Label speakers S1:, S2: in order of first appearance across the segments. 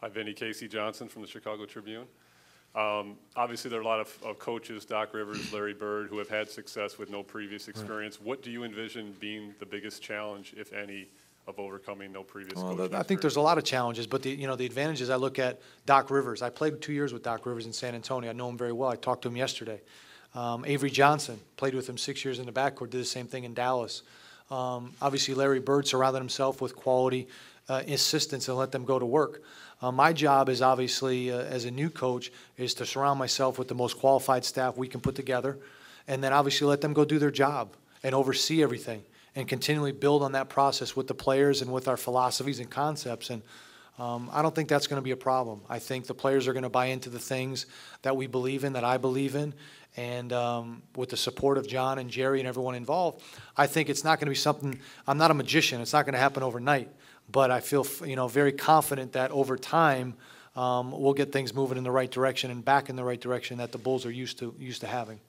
S1: Hi, Vinny. Casey Johnson from the Chicago Tribune. Obviously, there are a lot of coaches, Doc Rivers, Larry Bird, who have had success with no previous experience. Right. What do you envision being the biggest challenge, if any, of overcoming no previous coaching experience?
S2: I think there's a lot of challenges, but the advantages, I look at Doc Rivers. I played 2 years with Doc Rivers in San Antonio. I know him very well. I talked to him yesterday. Avery Johnson, played with him 6 years in the backcourt, did the same thing in Dallas. Obviously, Larry Bird surrounded himself with quality assistants and let them go to work. My job is obviously, as a new coach, is to surround myself with the most qualified staff we can put together, and then obviously let them go do their job and oversee everything and continually build on that process with the players and with our philosophies and concepts. And I don't think that's going to be a problem. I think the players are going to buy into the things that we believe in, that I believe in, and with the support of John and Jerry and everyone involved, I think it's not going to be something. I'm not a magician. It's not going to happen overnight. But I feel, very confident that over time we'll get things moving in the right direction and back in the right direction that the Bulls are used to having.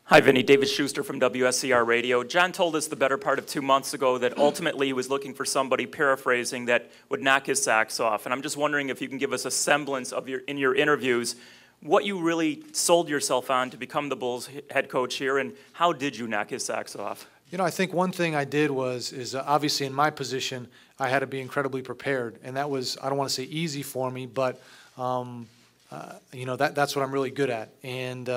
S3: Hi, Vinny. David Schuster from WSCR Radio. John told us the better part of 2 months ago that ultimately he was looking for somebody, paraphrasing, that would knock his socks off. And I'm just wondering if you can give us a semblance of in your interviews what you really sold yourself on to become the Bulls head coach here, and how did you knock his socks off?
S2: I think one thing I did is obviously in my position, I had to be incredibly prepared. And that was, I don't want to say easy for me, but, that's what I'm really good at. And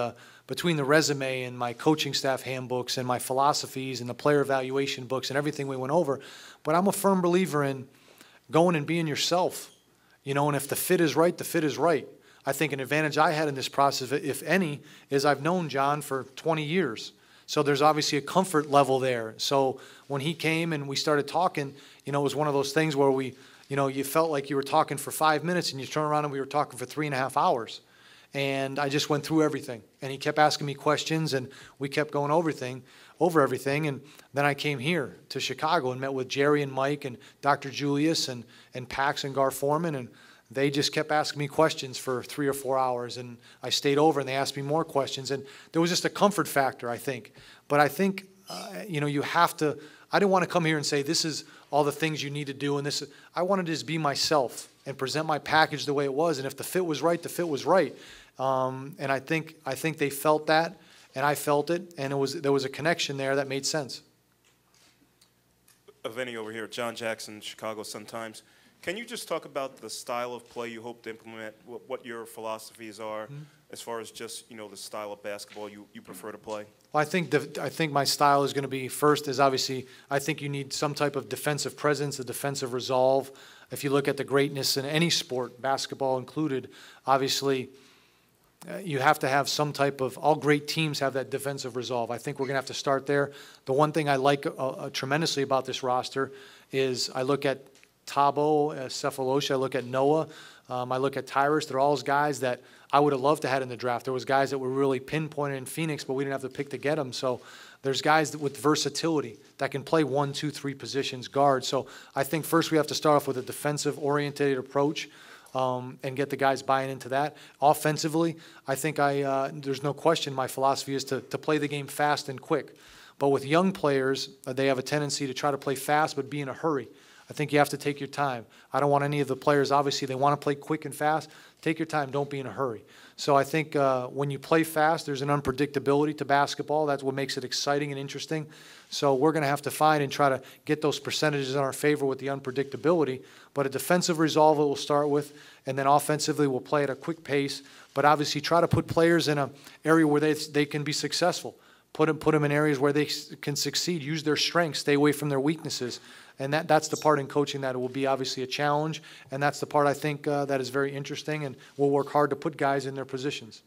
S2: between the resume and my coaching staff handbooks and my philosophies and the player evaluation books and everything we went over, but I'm a firm believer in going and being yourself. And if the fit is right, the fit is right. I think an advantage I had in this process, if any, is I've known John for 20 years. So there's obviously a comfort level there. So when he came and we started talking, it was one of those things where you felt like you were talking for 5 minutes and you turn around and we were talking for 3.5 hours. And I just went through everything. And he kept asking me questions and we kept going over everything. And then I came here to Chicago and met with Jerry and Mike and Dr. Julius and Pax and Gar Forman, and they just kept asking me questions for 3 or 4 hours, and I stayed over, and they asked me more questions, and there was just a comfort factor, I think. But I think, you have to. I didn't want to come here and say this is all the things you need to do, and this. I wanted to just be myself and present my package the way it was, and if the fit was right, the fit was right. And I think they felt that, and I felt it, and there was a connection there that made sense.
S4: Vinny over here, John Jackson, Chicago Sun-Times. Can you just talk about the style of play you hope to implement, what your philosophies are, as far as just the style of basketball you prefer to play?
S2: Well, I think my style is going to be, first is obviously, I think you need some type of defensive presence, a defensive resolve. If you look at the greatness in any sport, basketball included, obviously you have to have some type of, all great teams have that defensive resolve. I think we're going to have to start there. The one thing I like tremendously about this roster is I look at Tabo, Cephalosha, I look at Noah, I look at Tyrus. They're all guys that I would have loved to have in the draft. There was guys that were really pinpointed in Phoenix, but we didn't have the pick to get them. So there's guys with versatility that can play 1, 2, 3 positions, guard. So I think first we have to start off with a defensive-oriented approach and get the guys buying into that. Offensively, I think there's no question my philosophy is to play the game fast and quick. But with young players, they have a tendency to try to play fast but be in a hurry. I think you have to take your time. I don't want any of the players, obviously, they want to play quick and fast. Take your time. Don't be in a hurry. So I think when you play fast, there's an unpredictability to basketball. That's what makes it exciting and interesting. So we're going to have to find and try to get those percentages in our favor with the unpredictability. But a defensive resolve we'll start with, and then offensively we'll play at a quick pace. But obviously try to put players in an area where they can be successful. Put them in areas where they can succeed, use their strengths, stay away from their weaknesses. And that's the part in coaching that it will be obviously a challenge, and that's the part I think that is very interesting, and we'll work hard to put guys in their positions.